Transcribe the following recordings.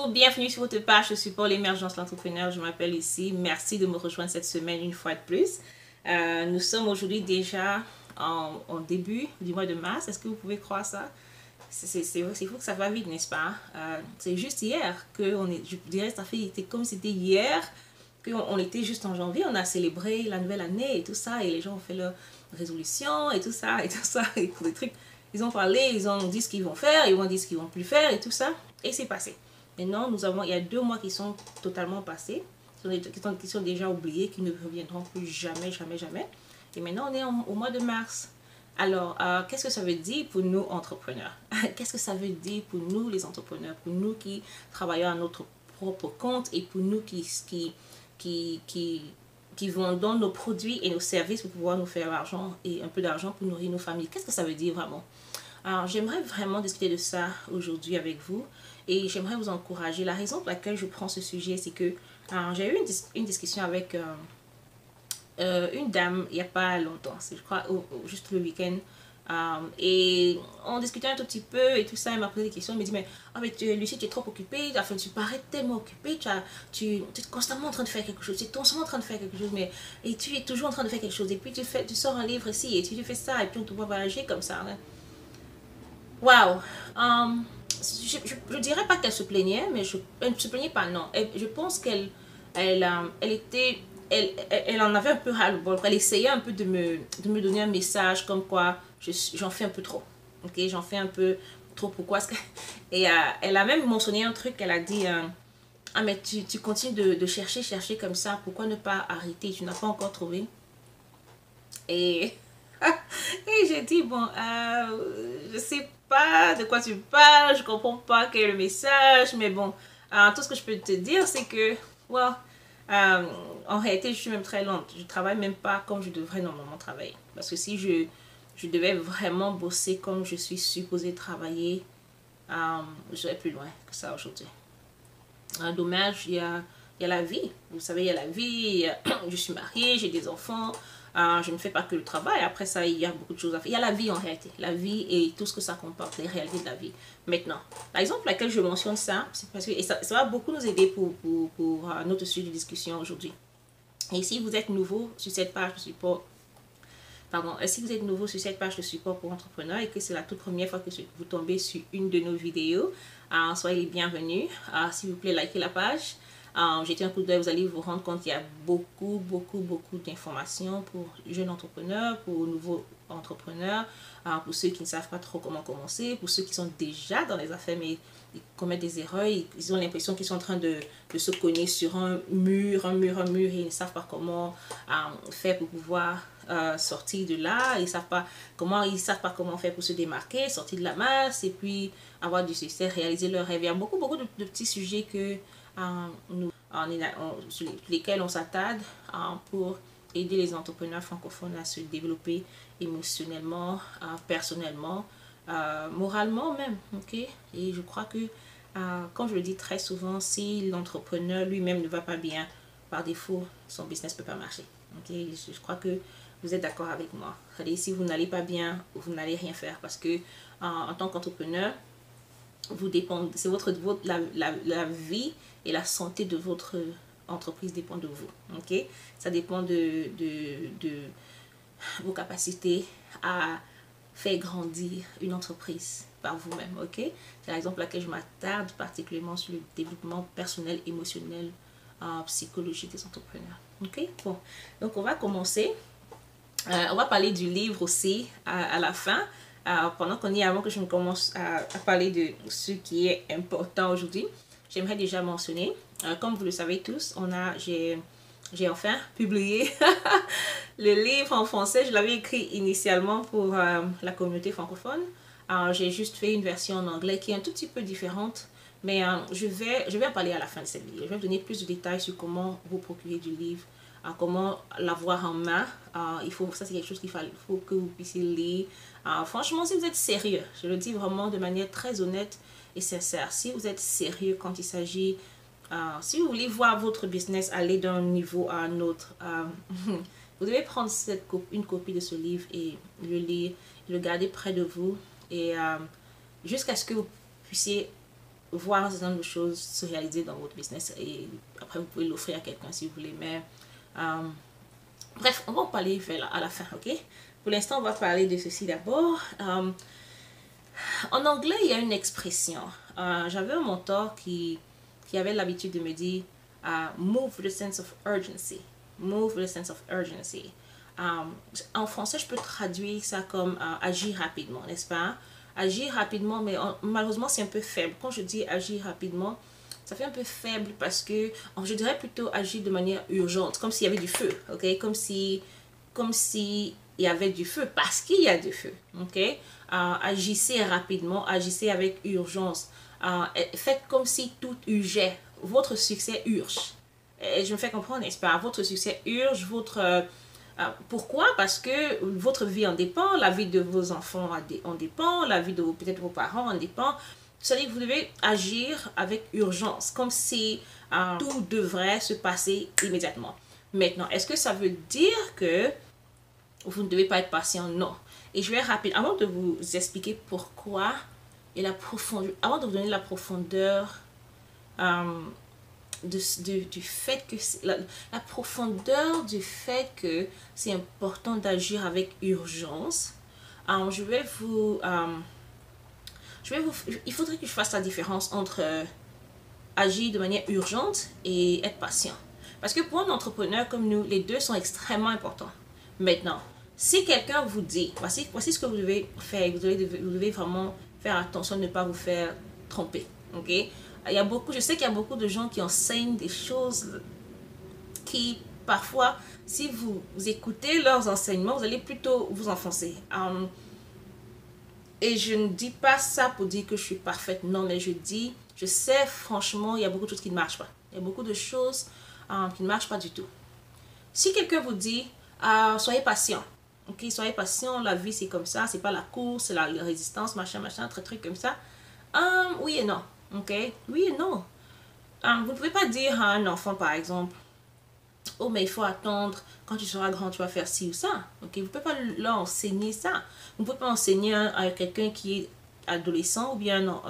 bienvenue sur votre page de support l'émergence de l'entrepreneur. Je m'appelle ici. Merci de me rejoindre cette semaine une fois de plus. Nous sommes aujourd'hui déjà en début du mois de mars. Est-ce que vous pouvez croire ça? C'est fou que ça va vite, n'est-ce pas? C'est juste hier je dirais, c'était comme si c'était hier qu'on était juste en janvier. On a célébré la nouvelle année et tout ça, et les gens ont fait leurs résolutions et tout ça, et pour des trucs. Ils ont parlé, ils ont dit ce qu'ils vont faire, ils vont dire ce qu'ils vont plus faire et tout ça, et c'est passé. Maintenant, il y a 2 mois qui sont totalement passés, qui sont déjà oubliés, qui ne reviendront plus jamais, jamais, jamais. Et maintenant, on est au mois de mars. Alors, qu'est-ce que ça veut dire pour nous entrepreneurs? Qu'est-ce que ça veut dire pour nous les entrepreneurs, pour nous qui travaillons à notre propre compte et pour nous qui vendons nos produits et nos services pour pouvoir nous faire l'argent et un peu d'argent pour nourrir nos familles? Qu'est-ce que ça veut dire vraiment? Alors, j'aimerais vraiment discuter de ça aujourd'hui avec vous et j'aimerais vous encourager. La raison pour laquelle je prends ce sujet, c'est que j'ai eu une discussion avec une dame il n'y a pas longtemps, je crois juste le week-end. Et on discutait un tout petit peu et tout ça. Elle m'a posé des questions. Elle me dit, mais Lucie, tu es trop occupée, enfin, tu parais tellement occupée, tu es constamment en train de faire quelque chose, tu es constamment en train de faire quelque chose, et tu es toujours en train de faire quelque chose, et puis tu sors un livre ici, et tu fais ça, et puis on te voit voyager comme ça. Waouh! Je dirais pas qu'elle se plaignait, mais elle ne se plaignait pas, non. Je pense elle était elle en avait un peu ras-le-bol. Elle essayait un peu de me donner un message comme quoi j'en fais un peu trop. Ok, j'en fais un peu trop. Pourquoi est-ce que... Et elle a même mentionné un truc. Elle a dit ah, mais tu continues de chercher comme ça. Pourquoi ne pas arrêter? Tu n'as pas encore trouvé. Et j'ai dit bon, je sais pas de quoi tu parles. Je comprends pas quel est le message. Mais bon, tout ce que je peux te dire, c'est que well, en réalité, je suis même très lente. Je travaille même pas comme je devrais normalement travailler. Parce que si je devais vraiment bosser comme je suis supposée travailler, je serais plus loin que ça aujourd'hui. Dommage, il y a la vie. Vous savez, il y a la vie. Je suis mariée, j'ai des enfants. Je ne fais pas que le travail. Après ça, il y a beaucoup de choses à faire. Il y a la vie en réalité. La vie et tout ce que ça comporte, les réalités de la vie. Maintenant, par exemple, laquelle je mentionne ça, c'est parce que et ça va beaucoup nous aider pour notre sujet de discussion aujourd'hui. Et si vous êtes nouveau sur cette page de support, si vous êtes nouveau sur cette page de support pour entrepreneurs et que c'est la toute première fois que vous tombez sur une de nos vidéos, soyez les bienvenus. S'il vous plaît, likez la page. Jetez un coup d'œil, vous allez vous rendre compte qu'il y a beaucoup d'informations pour jeunes entrepreneurs, pour nouveaux entrepreneurs, pour ceux qui ne savent pas trop comment commencer, pour ceux qui sont déjà dans les affaires mais ils commettent des erreurs, ils ont l'impression qu'ils sont en train de se cogner sur un mur et ils ne savent pas comment faire pour pouvoir sortir de là, ils savent pas comment faire pour se démarquer, sortir de la masse et puis avoir du succès, réaliser leurs rêves. Il y a beaucoup de petits sujets que sur lesquels on s'attarde pour aider les entrepreneurs francophones à se développer émotionnellement, personnellement, moralement même. Okay? Et je crois que, comme je le dis très souvent, si l'entrepreneur lui-même ne va pas bien, par défaut, son business ne peut pas marcher. Okay? Je crois que vous êtes d'accord avec moi. Si vous n'allez pas bien, vous n'allez rien faire parce que en tant qu'entrepreneur, c'est la vie et la santé de votre entreprise dépend de vous. Ok, ça dépend de vos capacités à faire grandir une entreprise par vous-même. Ok, c'est l'exemple pour laquelle je m'attarde particulièrement sur le développement personnel, émotionnel, psychologique des entrepreneurs. Ok, bon, donc on va commencer. On va parler du livre aussi à la fin. Pendant qu'on y est, avant que je ne commence à parler de ce qui est important aujourd'hui, j'aimerais déjà mentionner, comme vous le savez tous, j'ai enfin publié le livre en français. Je l'avais écrit initialement pour la communauté francophone. J'ai juste fait une version en anglais qui est un tout petit peu différente, mais je vais en parler à la fin de cette vidéo. Je vais vous donner plus de détails sur comment vous procurer du livre, comment l'avoir en main. Ça c'est quelque chose qu'il faut que vous puissiez lire. Franchement, si vous êtes sérieux, je le dis vraiment de manière très honnête et sincère, si vous êtes sérieux quand il s'agit, si vous voulez voir votre business aller d'un niveau à un autre, vous devez prendre une copie de ce livre et le lire, le garder près de vous et jusqu'à ce que vous puissiez voir un certain nombre de choses se réaliser dans votre business et après vous pouvez l'offrir à quelqu'un si vous voulez. Mais bref, on va en parler à la fin, ok? Pour l'instant, on va parler de ceci d'abord. En anglais, il y a une expression. J'avais un mentor qui avait l'habitude de me dire move with a sense of urgency. Move with a sense of urgency. En français, je peux traduire ça comme agir rapidement, n'est-ce pas? Agir rapidement, mais malheureusement, c'est un peu faible. Quand je dis agir rapidement, ça fait un peu faible parce que je dirais plutôt agir de manière urgente, comme s'il y avait du feu, ok? Comme si il y avait du feu, parce qu'il y a du feu, ok? Agissez rapidement, agissez avec urgence. Faites comme si tout urgeait. Votre succès urge. Et je me fais comprendre, n'est-ce pas? Votre succès urge, pourquoi? Parce que votre vie en dépend, la vie de vos enfants en dépend, la vie de peut-être vos parents en dépend. C'est-à-dire que vous devez agir avec urgence, comme si tout devrait se passer immédiatement. Maintenant, est-ce que ça veut dire que vous ne devez pas être patient? Non. Et je vais rapide, avant de vous expliquer pourquoi et la profondeur, avant de vous donner la profondeur du fait que la profondeur du fait que c'est important d'agir avec urgence, il faudrait que je fasse la différence entre agir de manière urgente et être patient. Parce que pour un entrepreneur comme nous, les deux sont extrêmement importants. Maintenant, si quelqu'un vous dit, voici ce que vous devez faire, vous devez vraiment faire attention de ne pas vous faire tromper. Ok? Je sais qu'il y a beaucoup de gens qui enseignent des choses qui, parfois, si vous écoutez leurs enseignements, vous allez plutôt vous enfoncer. Et je ne dis pas ça pour dire que je suis parfaite, non, mais je sais franchement, il y a beaucoup de choses qui ne marchent pas. Il y a beaucoup de choses qui ne marchent pas du tout. Si quelqu'un vous dit, soyez patient, ok, soyez patient, la vie c'est comme ça, c'est pas la course, c'est la résistance, machin, truc comme ça. Oui et non, ok, oui et non. Vous ne pouvez pas dire à un enfant par exemple, oh mais il faut attendre, quand tu seras grand tu vas faire ci ou ça, ok, vous ne pouvez pas leur enseigner ça. Vous ne pouvez pas enseigner à quelqu'un qui est adolescent ou bien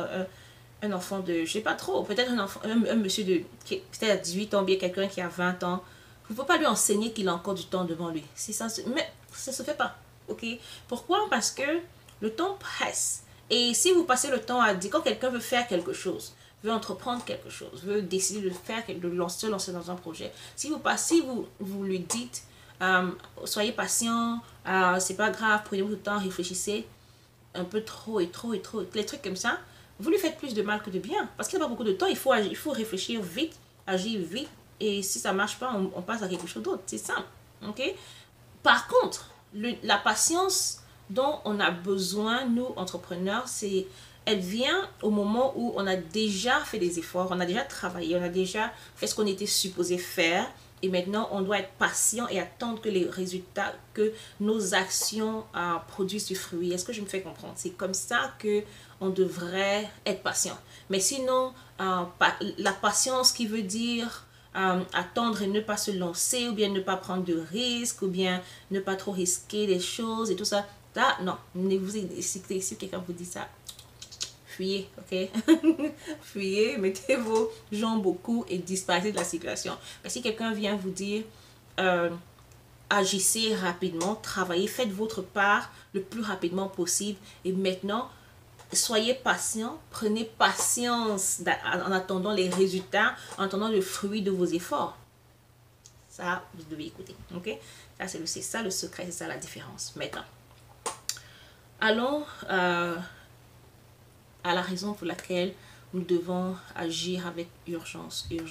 un enfant de, je sais pas trop, peut-être un monsieur qui est peut-être à 18 ans, bien quelqu'un qui a 20 ans. Vous ne pouvez pas lui enseigner qu'il a encore du temps devant lui. Mais ça ne se fait pas. Ok? Pourquoi? Parce que le temps presse. Et si vous passez le temps à dire, quand quelqu'un veut faire quelque chose, veut entreprendre quelque chose, veut décider de faire, se lancer dans un projet, si vous lui dites, soyez patient, c'est pas grave, prenez votre temps, réfléchissez un peu trop, les trucs comme ça, vous lui faites plus de mal que de bien. Parce qu'il n'y a pas beaucoup de temps, il faut réfléchir vite, agir vite. Et si ça ne marche pas, on passe à quelque chose d'autre. C'est simple. Okay? Par contre, la patience dont on a besoin, nous, entrepreneurs, elle vient au moment où on a déjà fait des efforts, on a déjà travaillé, on a déjà fait ce qu'on était supposé faire. Et maintenant, on doit être patient et attendre que les résultats, que nos actions produisent du fruit. Est-ce que je me fais comprendre? C'est comme ça qu'on devrait être patient. Mais sinon, la patience qui veut dire attendre et ne pas se lancer, ou bien ne pas prendre de risques, ou bien ne pas trop risquer les choses et tout ça. Là, non. Si quelqu'un vous dit ça, fuyez, ok? Fuyez, mettez vos jambes au cou et disparaissez de la situation. Mais si quelqu'un vient vous dire agissez rapidement, travaillez, faites votre part le plus rapidement possible et maintenant soyez patient, prenez patience en attendant les résultats, en attendant le fruit de vos efforts. Ça, vous devez écouter, ok? C'est ça le secret, c'est ça la différence. Maintenant, allons à la raison pour laquelle nous devons agir avec urgence. Je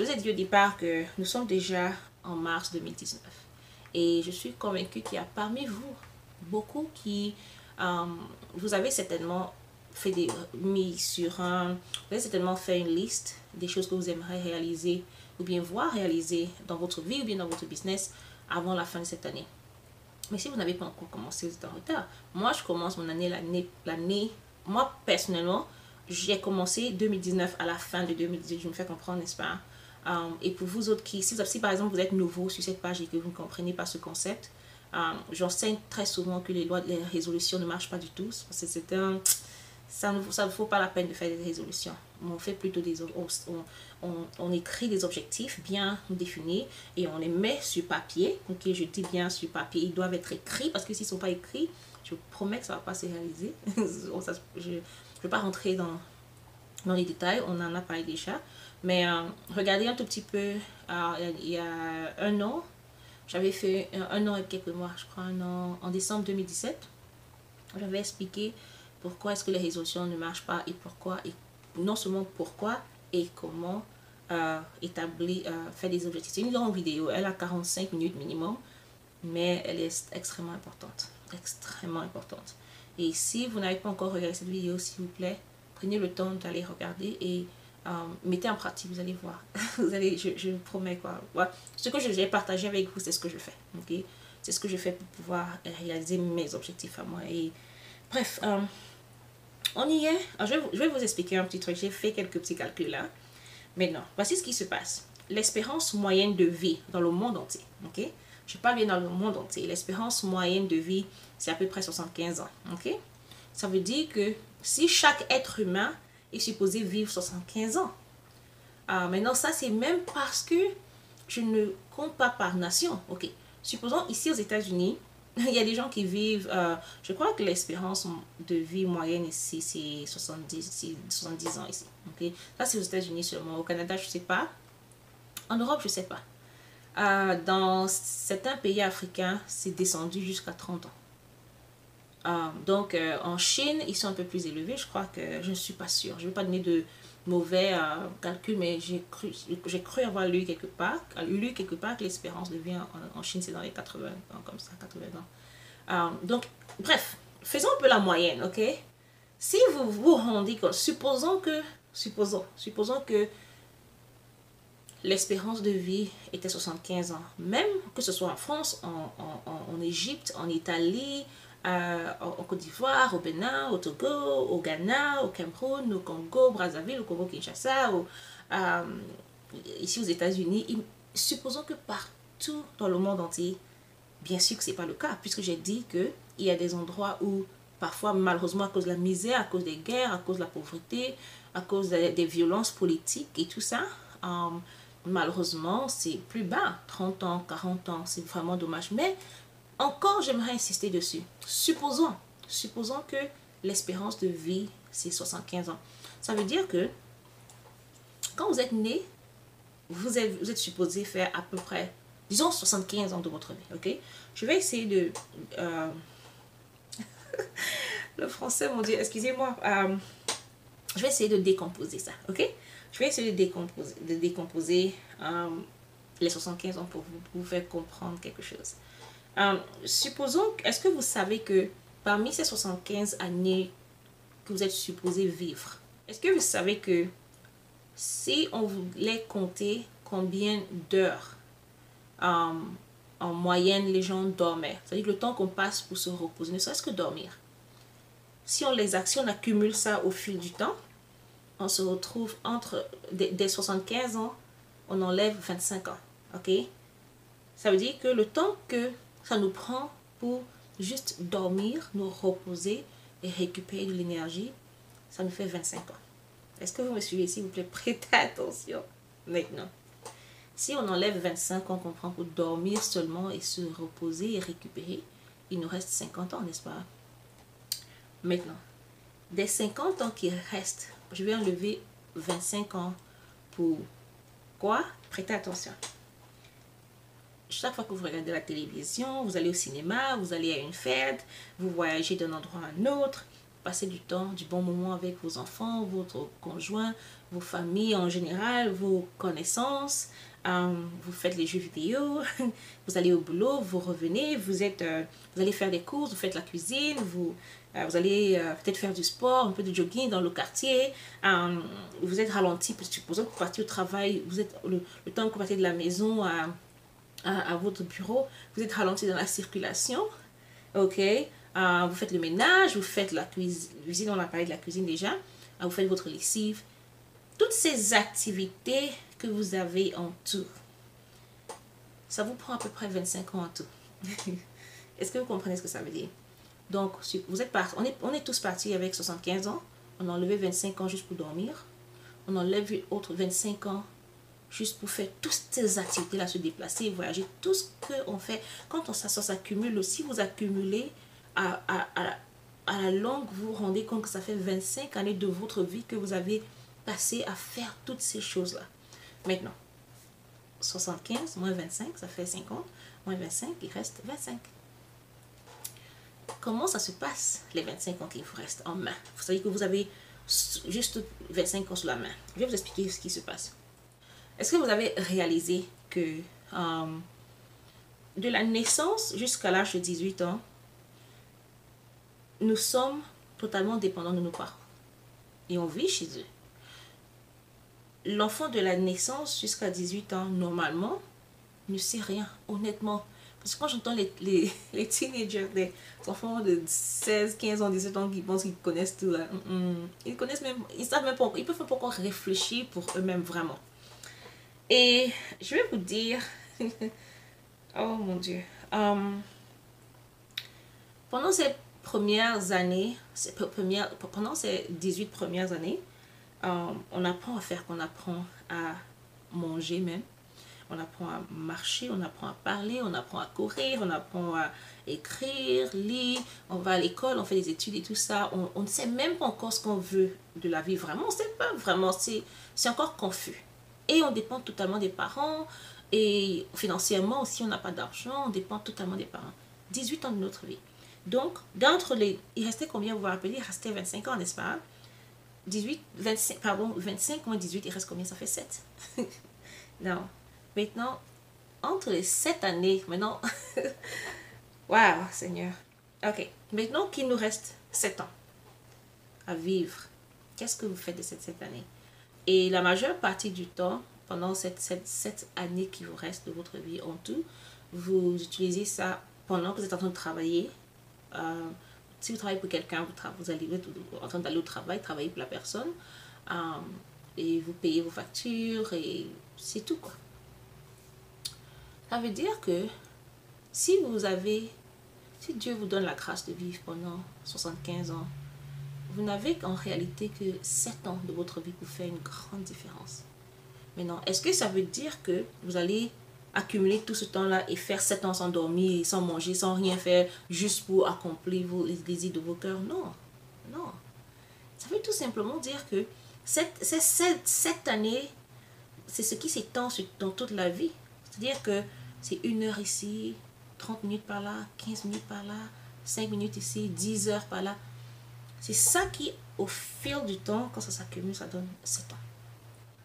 vous ai dit au départ que nous sommes déjà en mars 2019 et je suis convaincue qu'il y a parmi vous beaucoup qui vous avez certainement vous avez certainement fait une liste des choses que vous aimeriez réaliser ou bien voir réaliser dans votre vie ou bien dans votre business avant la fin de cette année. Mais si vous n'avez pas encore commencé, vous êtes en retard. Moi, je commence mon année moi, personnellement, j'ai commencé 2019 à la fin de 2018. Je me fais comprendre, n'est-ce pas? Et pour vous autres si par exemple vous êtes nouveau sur cette page et que vous ne comprenez pas ce concept, j'enseigne très souvent que les résolutions ne marchent pas du tout. ça ne vaut pas la peine de faire des résolutions. On fait plutôt on écrit des objectifs bien définis et on les met sur papier. Ok, je dis bien sur papier, ils doivent être écrits parce que s'ils ne sont pas écrits, je promets que ça ne va pas se réaliser. Je ne vais pas rentrer dans les détails, on en a parlé déjà. Mais regardez un tout petit peu, il y a un an, j'avais fait un an et quelques mois, je crois un an, en décembre 2017, j'avais expliqué pourquoi est-ce que les résolutions ne marchent pas et pourquoi, et non seulement pourquoi et comment faire des objectifs. C'est une longue vidéo, elle a 45 minutes minimum, mais elle est extrêmement importante, extrêmement importante. Et si vous n'avez pas encore regardé cette vidéo, s'il vous plaît, prenez le temps d'aller regarder et mettez en pratique, vous allez voir. Vous allez, je vous promets quoi. Ouais. Ce que j'ai partagé avec vous, c'est ce que je fais. Okay? C'est ce que je fais pour pouvoir réaliser mes objectifs à moi. Et bref, on y est. Alors, je vais vous expliquer un petit truc. J'ai fait quelques petits calculs là. Maintenant, voici ce qui se passe. L'espérance moyenne de vie dans le monde entier. Okay? Je parle bien dans le monde entier. L'espérance moyenne de vie, c'est à peu près 75 ans. Okay? Ça veut dire que si chaque être humain est supposé vivre 75 ans. Maintenant, ça, c'est même parce que je ne compte pas par nation. Ok. Supposons ici aux États-Unis, il y a des gens qui vivent, je crois que l'espérance de vie moyenne ici, c'est 70 ans ici. Ok. Ça, c'est aux États-Unis seulement. Au Canada, je ne sais pas. En Europe, je ne sais pas. Dans certains pays africains, c'est descendu jusqu'à 30 ans. Donc, en Chine, ils sont un peu plus élevés. Je crois que je ne suis pas sûre. Je ne vais pas donner de mauvais calculs, mais j'ai cru avoir lu quelque part que l'espérance de vie en Chine, c'est dans les 80 ans, comme ça, 80 ans. Donc, bref, faisons un peu la moyenne, ok? Si vous vous rendez compte, supposons que l'espérance de vie était 75 ans, même que ce soit en France, en Égypte, en Italie, en Côte d'Ivoire, au Bénin, au Togo, au Ghana, au Cameroun, au Congo, Brazzaville, au Congo-Kinshasa, ici aux États-Unis. Supposons que partout dans le monde entier, bien sûr que ce n'est pas le cas, puisque j'ai dit qu'il y a des endroits où, parfois, malheureusement, à cause de la misère, à cause des guerres, à cause de la pauvreté, à cause des violences politiques et tout ça, malheureusement, c'est plus bas, 30 ans, 40 ans, c'est vraiment dommage. Mais encore, j'aimerais insister dessus. Supposons que l'espérance de vie, c'est 75 ans. Ça veut dire que quand vous êtes né, vous êtes supposé faire à peu près, disons, 75 ans de votre vie. Ok? Je vais essayer de... le français, mon Dieu, excusez-moi. Je vais essayer de décomposer ça. Ok? Je vais essayer de décomposer les 75 ans pour vous faire comprendre quelque chose. Supposons, est-ce que vous savez que parmi ces 75 années que vous êtes supposé vivre, est-ce que vous savez que si on voulait compter combien d'heures en moyenne les gens dormaient, c'est-à-dire le temps qu'on passe pour se reposer, ne serait-ce que dormir, si on accumule ça au fil du temps, on se retrouve entre des 75 ans, on enlève 25 ans, ok? Ça veut dire que le temps que ça nous prend pour juste dormir, nous reposer et récupérer de l'énergie, ça nous fait 25 ans. Est-ce que vous me suivez, s'il vous plaît? Prêtez attention maintenant. Si on enlève 25 ans qu'on prend pour dormir seulement et se reposer et récupérer, il nous reste 50 ans, n'est-ce pas? Maintenant, des 50 ans qui restent, je vais enlever 25 ans pour quoi? Prêtez attention. Chaque fois que vous regardez la télévision, vous allez au cinéma, vous allez à une fête, vous voyagez d'un endroit à un autre, passez du temps, du bon moment avec vos enfants, votre conjoint, vos familles en général, vos connaissances, vous faites les jeux vidéo, vous allez au boulot, vous revenez, vous allez faire des courses, vous faites la cuisine, vous allez peut-être faire du sport, un peu de jogging dans le quartier, vous êtes ralenti, parce que supposons que vous partez au travail, vous êtes le temps que vous partez de la maison à votre bureau, vous êtes ralenti dans la circulation, ok, vous faites le ménage, vous faites la cuisine, on a parlé de la cuisine déjà, vous faites votre lessive, toutes ces activités que vous avez en tout, ça vous prend à peu près 25 ans en tout. Est-ce que vous comprenez ce que ça veut dire? Donc, vous êtes on est tous partis avec 75 ans, on a enlevé 25 ans juste pour dormir. On enlève une autre 25 ans juste pour faire toutes ces activités-là, se déplacer, voyager, tout ce qu'on fait. Quand ça s'accumule, si vous accumulez à la longue, vous vous rendez compte que ça fait 25 années de votre vie que vous avez passé à faire toutes ces choses-là. Maintenant, 75 moins 25, ça fait 50. Moins 25, il reste 25. Comment ça se passe, les 25 ans qu'il vous reste en main? Vous savez que vous avez juste 25 ans sous la main. Je vais vous expliquer ce qui se passe. Est-ce que vous avez réalisé que de la naissance jusqu'à l'âge de 18 ans, nous sommes totalement dépendants de nos parents et on vit chez eux? L'enfant de la naissance jusqu'à 18 ans, normalement, ne sait rien, honnêtement. Parce que quand j'entends les teenagers, les enfants de 16, 15 ans, 17 ans qui pensent qu'ils connaissent tout, là, ils connaissent même, ils savent même pas, ils peuvent pas encore réfléchir pour eux-mêmes vraiment. Et je vais vous dire, oh mon Dieu, pendant ces premières années, pendant ces 18 premières années, on apprend à faire, qu'on apprend à manger même. On apprend à marcher, on apprend à parler, on apprend à courir, on apprend à écrire, lire, on va à l'école, on fait des études et tout ça. On ne sait même pas encore ce qu'on veut de la vie. Vraiment, on ne sait pas vraiment, c'est encore confus. Et on dépend totalement des parents. Et financièrement aussi, on n'a pas d'argent, on dépend totalement des parents. 18 ans de notre vie. Donc, d'entre les... Il restait combien, vous vous rappelez? Il restait 25 ans, n'est-ce pas? 25 moins 18, il reste combien? Ça fait 7. Non. Maintenant, entre les 7 années, maintenant... Waouh, Seigneur. Ok. Maintenant qu'il nous reste 7 ans à vivre, qu'est-ce que vous faites de cette 7 années? Et la majeure partie du temps, pendant cette année qui vous reste de votre vie en tout, vous utilisez ça pendant que vous êtes en train de travailler. Si vous travaillez pour quelqu'un, vous allez en train d'aller au travail, travailler pour la personne. Et vous payez vos factures et c'est tout quoi. Ça veut dire que si Dieu vous donne la grâce de vivre pendant 75 ans, vous n'avez en réalité que 7 ans de votre vie pour faire une grande différence. Maintenant, est-ce que ça veut dire que vous allez accumuler tout ce temps-là et faire 7 ans sans dormir, sans manger, sans rien faire, juste pour accomplir les désirs de vos cœurs? Non, non. Ça veut tout simplement dire que cette année, c'est ce qui s'étend dans toute la vie. C'est-à-dire que c'est 1 heure ici, 30 minutes par là, 15 minutes par là, 5 minutes ici, 10 heures par là. C'est ça qui, au fil du temps, quand ça s'accumule, ça donne 7 ans.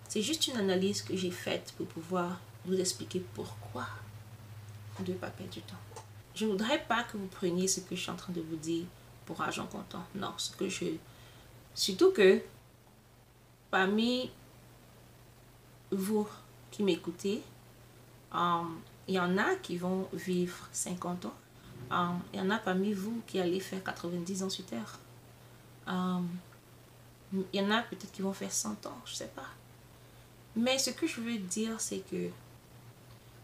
C'est juste une analyse que j'ai faite pour pouvoir vous expliquer pourquoi vous ne devez pas perdre du temps. Je ne voudrais pas que vous preniez ce que je suis en train de vous dire pour argent comptant. Non, surtout que parmi vous qui m'écoutez, il y en a qui vont vivre 50 ans. Il y en a parmi vous qui allez faire 90 ans sur Terre. Il y en a peut-être qui vont faire 100 ans, je ne sais pas. Mais ce que je veux dire, c'est que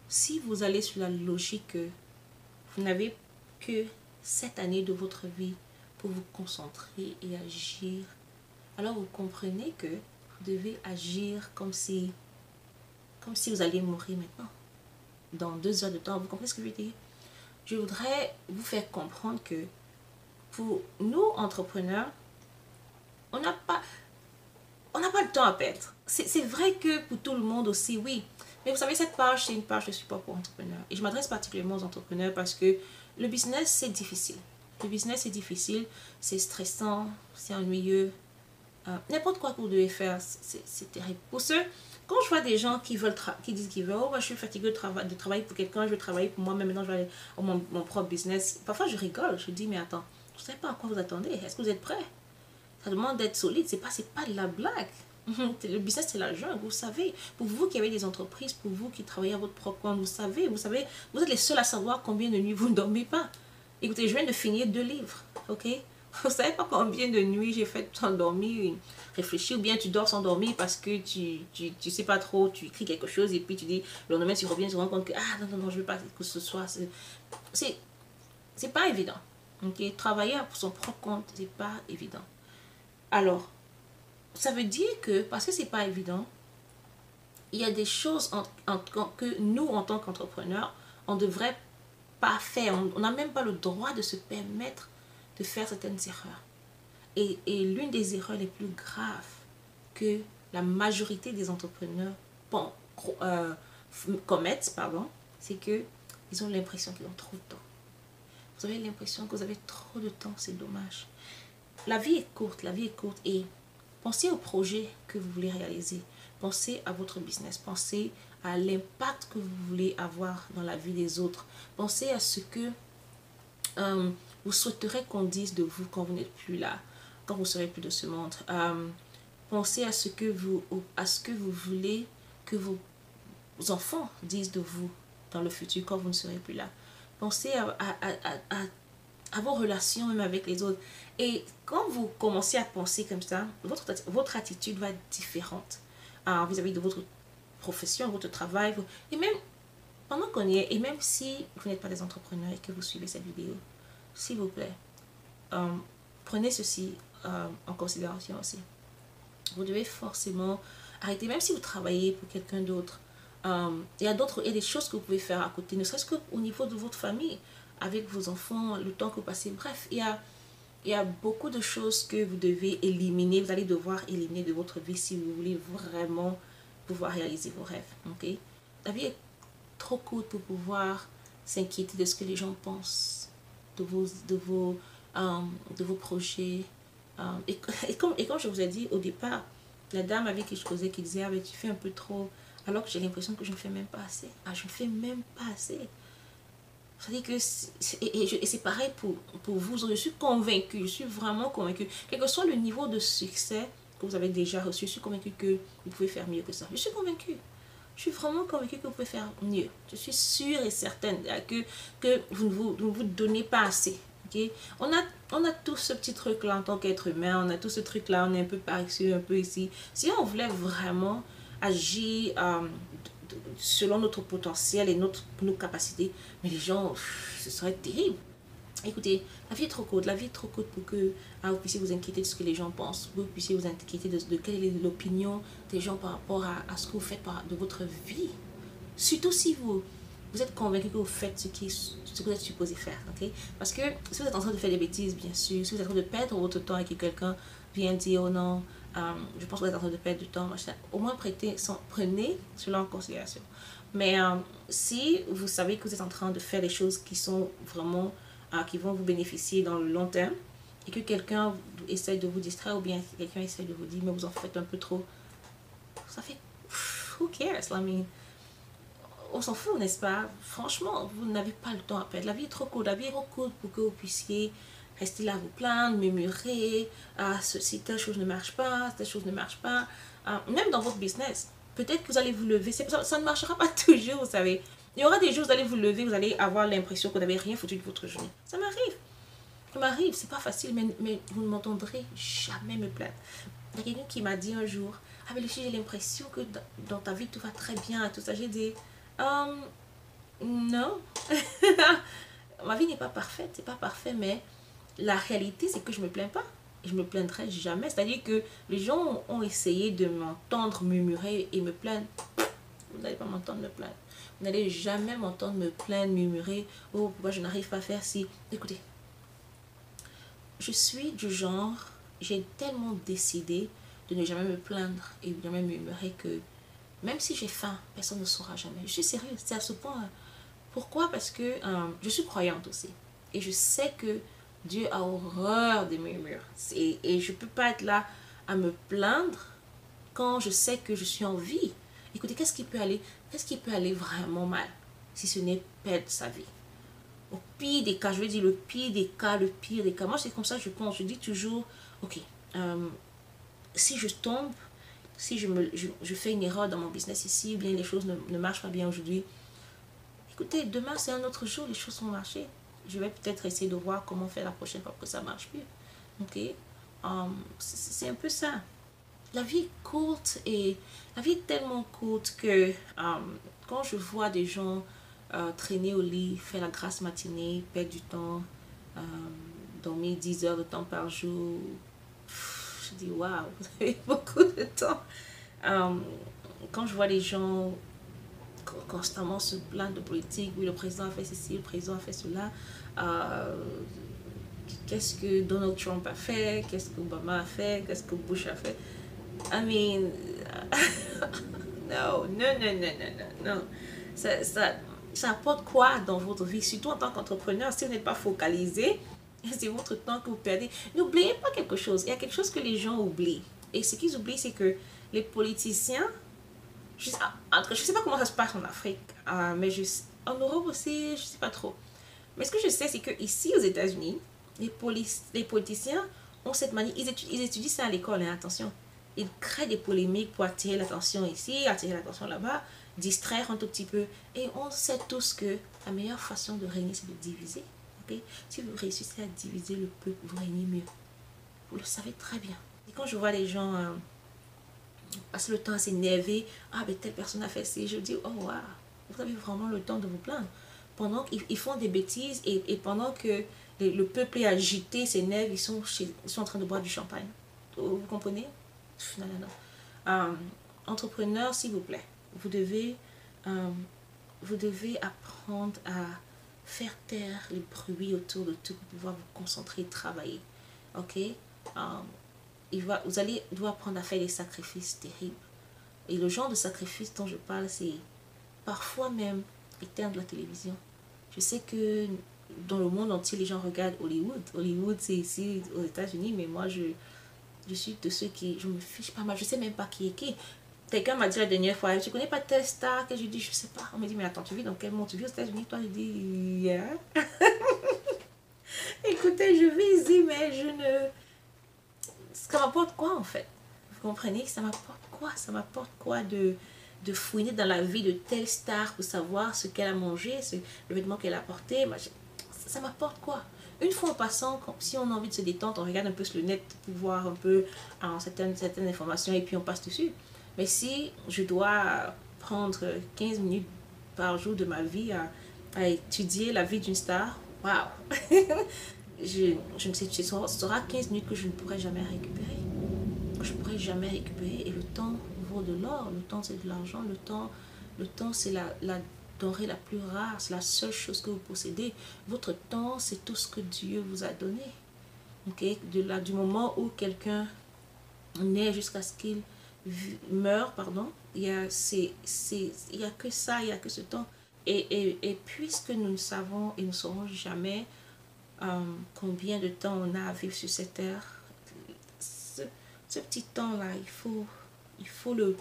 si vous allez sur la logique que vous n'avez que 7 années de votre vie pour vous concentrer et agir, alors vous comprenez que vous devez agir comme si vous alliez mourir maintenant. Dans 2 heures de temps, vous comprenez ce que je veux dire? Je voudrais vous faire comprendre que pour nous, entrepreneurs, on n'a pas le temps à perdre. C'est vrai que pour tout le monde aussi, oui. Mais vous savez, cette page, c'est une page de support pour entrepreneurs. Et je m'adresse particulièrement aux entrepreneurs parce que le business, c'est difficile. Le business, c'est difficile, c'est stressant, c'est ennuyeux. N'importe quoi que vous devez faire, c'est terrible. Pour ceux, quand je vois des gens qui disent qu'ils veulent, oh, moi, je suis fatiguée de travailler pour quelqu'un, je veux travailler pour moi-même, maintenant je vais aller à mon propre business. Parfois, je rigole, je dis, mais attends, je ne sais pas à quoi vous attendez. Est-ce que vous êtes prêts? Ça demande d'être solide, c'est pas de la blague. Le business, c'est la jungle, vous savez. Pour vous qui avez des entreprises, pour vous qui travaillez à votre propre compte, vous savez, vous êtes les seuls à savoir combien de nuits vous ne dormez pas. Écoutez, je viens de finir 2 livres, ok? Vous savez pas combien de nuits j'ai fait sans dormir, réfléchir, ou bien tu dors sans dormir parce que tu sais pas trop, tu écris quelque chose et puis tu dis, le lendemain tu reviens, tu te rends compte que, ah non, je veux pas que ce soit. C'est pas évident, ok? Travailler pour son propre compte, c'est pas évident. Alors, Ça veut dire que, parce que c'est pas évident, il y a des choses que nous, en tant qu'entrepreneurs, on ne devrait pas faire. On n'a même pas le droit de se permettre de faire certaines erreurs. Et l'une des erreurs les plus graves que la majorité des entrepreneurs euh, commettent, c'est qu'ils ont l'impression qu'ils ont trop de temps. Vous avez l'impression que vous avez trop de temps, c'est dommage. La vie est courte, et pensez au projet que vous voulez réaliser. Pensez à votre business, pensez à l'impact que vous voulez avoir dans la vie des autres. Pensez à ce que vous souhaiterez qu'on dise de vous quand vous n'êtes plus là, quand vous serez plus de ce monde. Pensez à ce que vous voulez que vos enfants disent de vous dans le futur quand vous ne serez plus là. Pensez à vos relations même avec les autres. Et quand vous commencez à penser comme ça, votre attitude va être différente vis-à-vis de votre profession, votre travail. Et même pendant qu'on y est, et même si vous n'êtes pas des entrepreneurs et que vous suivez cette vidéo, s'il vous plaît, prenez ceci en considération aussi. Vous devez forcément arrêter, même si vous travaillez pour quelqu'un d'autre. Il y a des choses que vous pouvez faire à côté, ne serait-ce qu'au niveau de votre famille, avec vos enfants, le temps que vous passez. Bref, il y a beaucoup de choses que vous devez éliminer, vous allez devoir éliminer de votre vie si vous voulez vraiment pouvoir réaliser vos rêves. Okay? La vie est trop courte pour pouvoir s'inquiéter de ce que les gens pensent, de vos projets. Et comme je vous ai dit au départ, la dame avec qui je causais qui disait, ah, mais tu fais un peu trop, alors que j'ai l'impression que je ne fais même pas assez. Ah, je ne fais même pas assez. C'est-à-dire que c'est pareil pour vous. Je suis convaincue, je suis vraiment convaincue. Quel que soit le niveau de succès que vous avez déjà reçu, je suis convaincue que vous pouvez faire mieux que ça. Je suis convaincue. Je suis vraiment convaincue que vous pouvez faire mieux. Je suis sûre et certaine que vous ne vous donnez pas assez. Okay? On a tout ce petit truc-là en tant qu'être humain. On a tout ce truc-là. On est un peu paresseux, un peu ici. Si on voulait vraiment agir selon notre potentiel et nos capacités, mais les gens, ce serait terrible. Écoutez, la vie est trop courte. La vie est trop courte pour que vous puissiez vous inquiéter de ce que les gens pensent. Vous puissiez vous inquiéter de quelle est l'opinion des gens par rapport à ce que vous faites de votre vie. Surtout si vous êtes convaincu que vous faites ce que vous êtes supposé faire. Okay? Parce que si vous êtes en train de faire des bêtises, bien sûr, si vous êtes en train de perdre votre temps et que quelqu'un vient dire, oh non, je pense que vous êtes en train de perdre du temps, au moins prenez cela en considération. Mais si vous savez que vous êtes en train de faire des choses qui sont vraiment qui vont vous bénéficier dans le long terme et que quelqu'un essaie de vous distraire ou bien quelqu'un essaie de vous dire mais vous en faites un peu trop, ça fait who cares? I mean, on s'en fout, n'est-ce pas? Franchement, vous n'avez pas le temps à perdre. La vie est trop courte. La vie est trop courte pour que vous puissiez rester là à vous plaindre, murmurer, si telle chose ne marche pas, telle chose ne marche pas. Même dans votre business, peut-être que vous allez vous lever. Ça ne marchera pas toujours, vous savez. Il y aura des jours où vous allez vous lever, vous allez avoir l'impression que vous n'avez rien foutu de votre journée. Ça m'arrive. Ça m'arrive, c'est pas facile, mais vous ne m'entendrez jamais me plaindre. Il y a quelqu'un qui m'a dit un jour, ah mais Lucie, j'ai l'impression que dans ta vie tout va très bien et tout ça. J'ai dit, non. Ma vie n'est pas parfaite, c'est pas parfait, mais la réalité c'est que je me plains pas. Et je me plaindrai jamais. C'est-à-dire que les gens ont essayé de m'entendre murmurer et me plaindre. Vous n'allez pas m'entendre me plaindre. Vous n'allez jamais m'entendre me plaindre, murmurer. Oh, pourquoi je n'arrive pas à faire ci. Écoutez, je suis du genre, j'ai tellement décidé de ne jamais me plaindre et de jamais murmurer que même si j'ai faim, personne ne saura jamais. Je suis sérieuse, c'est à ce point. Pourquoi? Parce que je suis croyante aussi. Et je sais que Dieu a horreur des murmures. Et je ne peux pas être là à me plaindre quand je sais que je suis en vie. Écoutez, qu'est-ce qui peut aller vraiment mal si ce n'est perdre sa vie? Au pire des cas, je veux dire le pire des cas. Moi, c'est comme ça que je pense. Je dis toujours, ok, si je tombe, si je fais une erreur dans mon business ici, ou bien les choses ne marchent pas bien aujourd'hui, écoutez, demain c'est un autre jour, les choses vont marcher. Je vais peut-être essayer de voir comment faire la prochaine fois pour que ça marche mieux. Ok, c'est un peu ça. La vie est courte et la vie est tellement courte que quand je vois des gens traîner au lit, faire la grasse matinée, perdre du temps, dormir 10 heures de temps par jour, je dis, waouh, vous avez beaucoup de temps. Quand je vois les gens constamment se plaindre de politique, oui, le président a fait ceci, le président a fait cela, qu'est-ce que Donald Trump a fait, qu'est-ce que Obama a fait, qu'est-ce que Bush a fait. I mean, non, non, non, non, non, non. Ça apporte quoi dans votre vie, surtout en tant qu'entrepreneur, si vous n'êtes pas focalisé, c'est votre temps que vous perdez. N'oubliez pas quelque chose, il y a quelque chose que les gens oublient. Et ce qu'ils oublient, c'est que les politiciens, je sais pas comment ça se passe en Afrique, mais en Europe aussi, je sais pas trop. Mais ce que je sais, c'est que ici aux États-Unis, les politiciens ont cette manie, ils étudient ça à l'école, hein, attention. Ils créent des polémiques pour attirer l'attention ici, attirer l'attention là-bas, distraire un tout petit peu. Et on sait tous que la meilleure façon de régner, c'est de diviser. Okay? Si vous réussissez à diviser le peuple, vous régnez mieux. Vous le savez très bien. Et quand je vois les gens passer le temps à s'énerver, ah mais telle personne a fait ci, je dis, oh waouh, vous avez vraiment le temps de vous plaindre. Pendant qu'ils font des bêtises et pendant que le peuple est agité, s'énerve, ils sont en train de boire du champagne. Vous comprenez? Non, non, non. Entrepreneur, s'il vous plaît, vous devez apprendre à faire taire les bruits autour de tout pour pouvoir vous concentrer et travailler. Ok? Vous allez devoir apprendre à faire des sacrifices terribles. Et le genre de sacrifice dont je parle, c'est parfois même éteindre la télévision. Je sais que dans le monde entier, les gens regardent Hollywood. Hollywood, c'est ici aux États-Unis, mais moi, je suis de ceux qui... Je me fiche pas mal. Je sais même pas qui est qui. Quelqu'un m'a dit la dernière fois, tu connais pas telle star? Que je dis, je sais pas. On me dit, mais attends, tu vis dans quel monde? Tu vis aux États-Unis? Toi, je dis, yeah. Écoutez, je vis ici, mais je ne... Ça m'apporte quoi en fait? Vous comprenez? Ça m'apporte quoi? Ça m'apporte quoi de fouiner dans la vie de telle star pour savoir ce qu'elle a mangé, le vêtement qu'elle a porté? Ça m'apporte quoi? Une fois en passant, si on a envie de se détendre, on regarde un peu sur le net pour voir un peu certaines informations et puis on passe dessus. Mais si je dois prendre 15 minutes par jour de ma vie à étudier la vie d'une star, waouh! je ne sais, ce sera 15 minutes que je ne pourrai jamais récupérer. Je ne pourrai jamais récupérer. Et le temps vaut de l'or. Le temps, c'est de l'argent. Le temps c'est la denrée la plus rare. C'est la seule chose que vous possédez. Votre temps, c'est tout ce que Dieu vous a donné. Okay? Du moment où quelqu'un naît jusqu'à ce qu'il meurt, pardon, il y a que ça, il y a que ce temps. Et puisque nous ne savons et ne saurons jamais combien de temps on a à vivre sur cette terre, ce petit temps-là, il faut le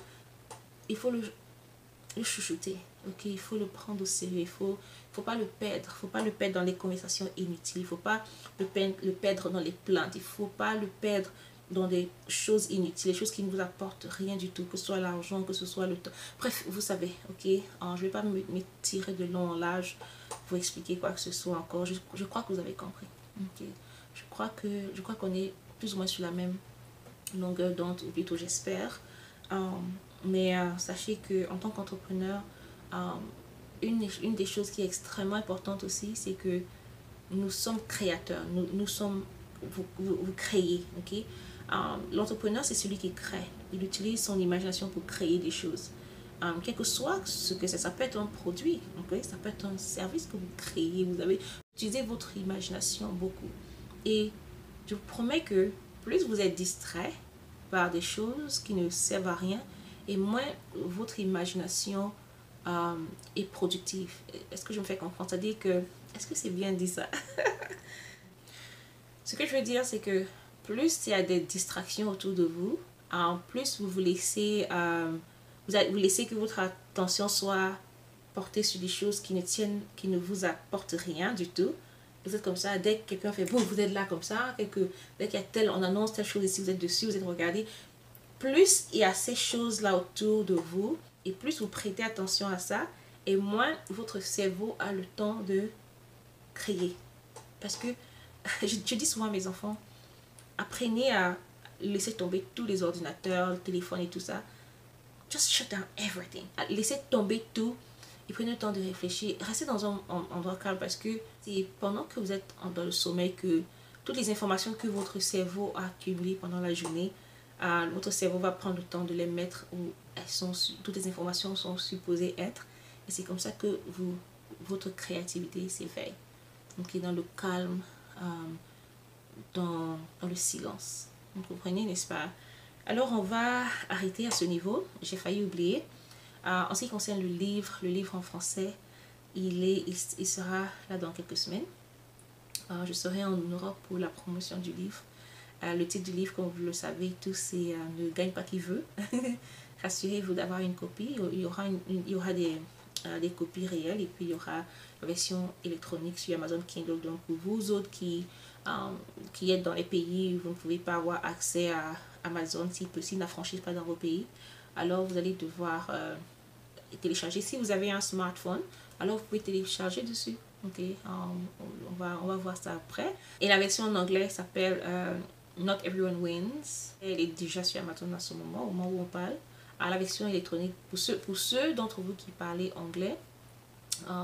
chouchouter, ok? Il faut le prendre au sérieux, faut pas le perdre, faut pas le perdre dans les conversations inutiles, il faut pas le perdre dans les plaintes, il faut pas le perdre dans des choses inutiles, les choses qui ne vous apportent rien du tout, que ce soit l'argent, que ce soit le temps. Bref, vous savez, ok? Je vais pas m'étirer de long en large pour expliquer quoi que ce soit encore. Je crois que vous avez compris. Ok? Je crois qu'on est plus ou moins sur la même longueur d'onde, ou plutôt j'espère. Mais sachez que en tant qu'entrepreneur, une des choses qui est extrêmement importante aussi, c'est que nous sommes créateurs. Nous sommes, vous créez, ok? L'entrepreneur, c'est celui qui crée. Il utilise son imagination pour créer des choses. Quel que soit ce que c'est, ça peut être un produit, okay? Ça peut être un service que vous créez. Vous avez utilisé votre imagination beaucoup. Et je vous promets que plus vous êtes distrait par des choses qui ne servent à rien, et moins votre imagination est productive. Est-ce que je me fais comprendre? C'est-à-dire que, est-ce que c'est bien dit ça? Ce que je veux dire, c'est que plus il y a des distractions autour de vous, plus vous laissez que votre attention soit portée sur des choses qui ne vous apportent rien du tout. Vous êtes comme ça, dès que quelqu'un fait, vous êtes là comme ça, dès qu'il y a on annonce telle chose ici, vous êtes dessus, vous êtes regardé. Plus il y a ces choses-là autour de vous, et plus vous prêtez attention à ça, et moins votre cerveau a le temps de créer. Parce que, je dis souvent à mes enfants, apprenez à laisser tomber tous les ordinateurs, le téléphone et tout ça. Just shut down everything. Laissez tomber tout et prenez le temps de réfléchir. Restez dans un endroit calme parce que c'est pendant que vous êtes dans le sommeil que toutes les informations que votre cerveau a accumulées pendant la journée, votre cerveau va prendre le temps de les mettre où toutes les informations sont supposées être. Et c'est comme ça que votre créativité s'éveille. Donc, dans le calme, dans le silence. Vous comprenez, n'est-ce pas? Alors, on va arrêter à ce niveau. J'ai failli oublier. En ce qui concerne le livre en français, il sera là dans quelques semaines. Je serai en Europe pour la promotion du livre. Le titre du livre, comme vous le savez tous, c'est Ne gagne pas qui veut. Rassurez-vous d'avoir une copie. Il y aura des copies réelles et puis il y aura la version électronique sur Amazon Kindle. Donc pour vous autres qui êtes dans les pays où vous ne pouvez pas avoir accès à Amazon, si n'affranchissent pas dans vos pays, alors vous allez devoir télécharger. Si vous avez un smartphone, alors vous pouvez télécharger dessus. Ok, on va voir ça après. Et la version en anglais s'appelle Not Everyone Wins. Elle est déjà sur Amazon à ce moment, au moment où on parle. La version électronique, pour ceux d'entre vous qui parlez anglais,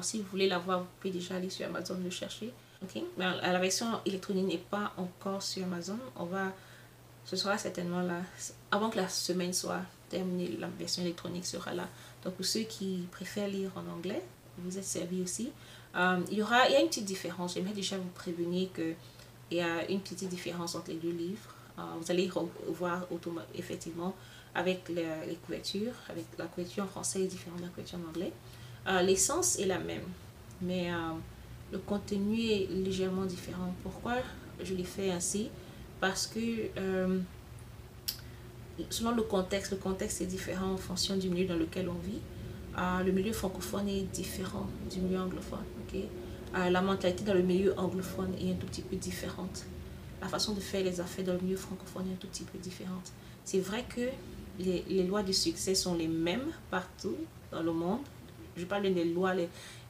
si vous voulez la voir, vous pouvez déjà aller sur Amazon le chercher. Ok, mais la version électronique n'est pas encore sur Amazon. Ce sera certainement là avant que la semaine soit terminée. La version électronique sera là. Donc pour ceux qui préfèrent lire en anglais, vous êtes servis aussi. Il y a une petite différence. J'aimerais déjà vous prévenir qu'il y a une petite différence entre les deux livres. Vous allez voir effectivement avec les couvertures. Avec la couverture en français est différente de la couverture en anglais. L'essence est la même, mais le contenu est légèrement différent. Pourquoi je l'ai fait ainsi? Parce que selon le contexte est différent en fonction du milieu dans lequel on vit. Le milieu francophone est différent du milieu anglophone. Okay? La mentalité dans le milieu anglophone est un tout petit peu différente. La façon de faire les affaires dans le milieu francophone est un tout petit peu différente. C'est vrai que les lois du succès sont les mêmes partout dans le monde. Je parle des lois,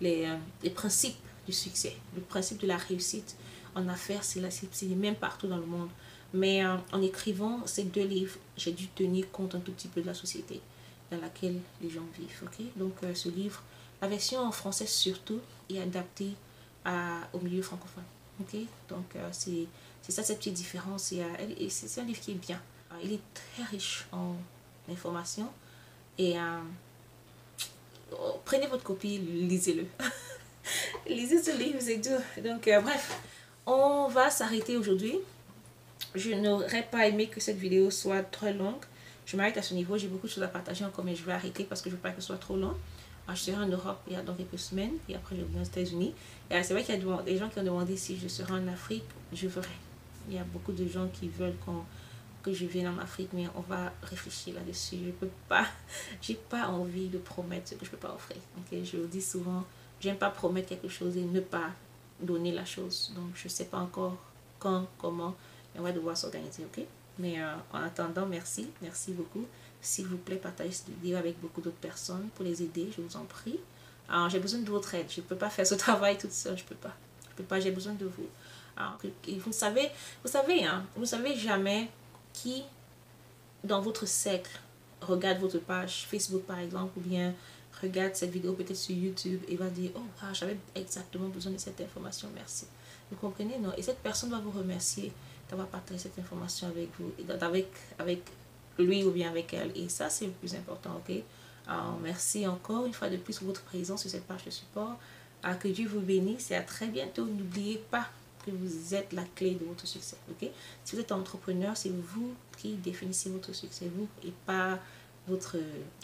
les principes du succès. Le principe de la réussite en affaires, c'est les mêmes partout dans le monde. Mais en écrivant ces deux livres, j'ai dû tenir compte un tout petit peu de la société dans laquelle les gens vivent. Okay? Donc ce livre, la version en français surtout, est adaptée au milieu francophone. Okay? Donc c'est ça cette petite différence. Et c'est un livre qui est bien. Il est très riche en informations. Et prenez votre copie, lisez-le. Lisez ce livre, c'est tout. Donc bref, on va s'arrêter aujourd'hui. Je n'aurais pas aimé que cette vidéo soit très longue. Je m'arrête à ce niveau. J'ai beaucoup de choses à partager encore, mais je vais arrêter parce que je ne veux pas que ce soit trop long. Je serai en Europe dans quelques semaines et après je reviens aux États-Unis. Et c'est vrai qu'il y a des gens qui ont demandé si je serai en Afrique. Je ferai. Il y a beaucoup de gens qui veulent que je vienne en Afrique, mais on va réfléchir là-dessus. Je peux pas, j'ai pas envie de promettre ce que je peux pas offrir. Okay? Je le dis souvent, j'aime pas promettre quelque chose et ne pas donner la chose. Donc je sais pas encore quand, comment. On va devoir s'organiser, ok? Mais en attendant, merci beaucoup. S'il vous plaît, partagez cette vidéo avec beaucoup d'autres personnes pour les aider, je vous en prie. J'ai besoin de votre aide. Je ne peux pas faire ce travail toute seule, je peux pas, j'ai besoin de vous. Vous savez jamais qui, dans votre cercle, regarde votre page Facebook par exemple, ou bien regarde cette vidéo peut-être sur YouTube et va dire, oh, j'avais exactement besoin de cette information, merci. Vous comprenez, non? Et cette personne va vous remercier d'avoir partagé cette information avec vous, avec lui ou bien avec elle. Et ça, c'est le plus important, ok? Merci encore une fois de plus pour votre présence sur cette page de support. Que Dieu vous bénisse et à très bientôt. N'oubliez pas que vous êtes la clé de votre succès, ok? Si vous êtes entrepreneur, c'est vous qui définissez votre succès, vous, et pas votre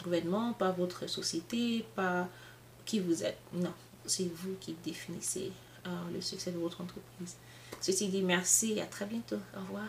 gouvernement, pas votre société, pas qui vous êtes. Non, c'est vous qui définissez le succès de votre entreprise. Ceci dit, merci et à très bientôt. Au revoir.